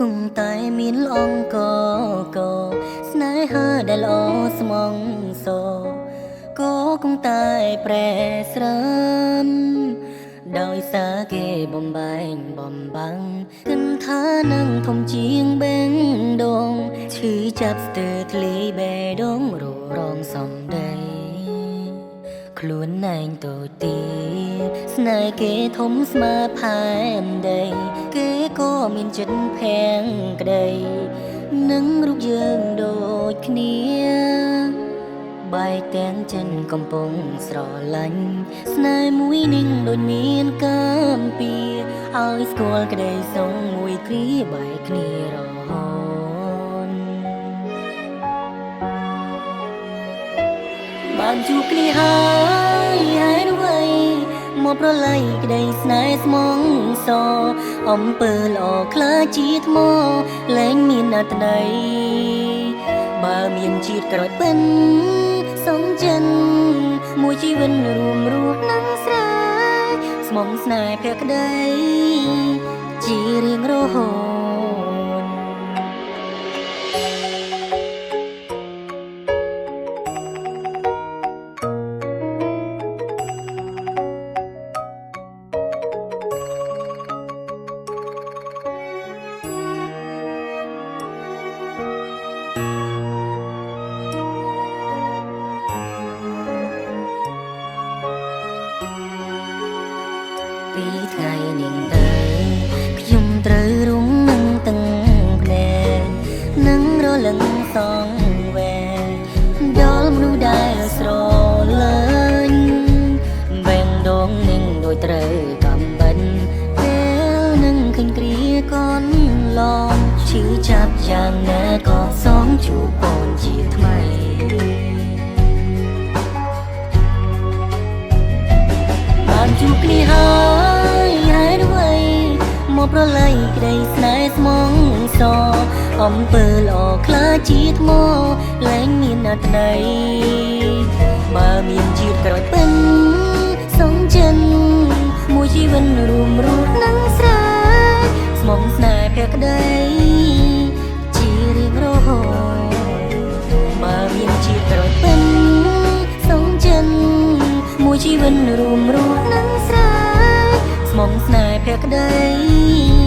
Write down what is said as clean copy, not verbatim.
គង់តែមានល្អងកស្នេហាដែលល្អស្មងសក៏គង់តែប្រែស្រាមដោយសារគេបំបែងបំបាំងគិនថានឹងធំជាងបេងដងឈឺចាប់ស្ទើរធ្លីបេះដូងររងសំដីខ្លួនឯងតូចទីស្នេហ៍គេធំស្មើផែនដីគេក៏មានចិត្តភាំងក្ដីនឹងរូបយើងដូចគ្នាបែកទាំងចិនកំពុងស្រឡាញ់ស្នេហ៍មួយនឹងដូចមានកាមពីឲ្យស្គាល់ក្ដីសងមួយគ្រាបែកគ្នារហូតបានជួបគ្នាហើយអ្វីមកប្រឡ័យក្ដីស្នេហ៍ស្មងសអំពើល្អខ្លាចជាថ្មលែងមានអត្តន័យបើមានជាតិក្រោយពិនសងចិនមួយជីវិតរួមរស់នឹងស្រែស្មងស្នេហ៍ភក្ដីជារៀងរហូតពីថ្ងៃនេះទៅខ្ញុំត្រូវរងនឹងទាំងភ្នែកនឹងរលឹងសងវែដល់មនុស្សដែលស្រឡាញ់បេងដងនឹងដូចត្រូវកំបិនពេលនឹងឃើញគ្រាកូនឡងឈឺចាប់យ៉ាងណាក៏សងជួបអូនជាថ្មីបានជួបគ្នាហើយអ្វីមកប្រឡ័យក្ដីស្នេហ៍ស្មងសអំពើល្អខ្លាចជាថ្មលែងមានអត្តន័យបើមានជាតិក្រោយពិនសងចិនមួយជីវិតរួមរស់នឹងស្រែស្មងស្នេហ៍ភក្ដីជារៀងរហូតបើមានជាតិក្រោយពិនសងចិនមួយជីវិតរួមរស់នឹងស្រែស្មងស្នេហ៍ភក្ដី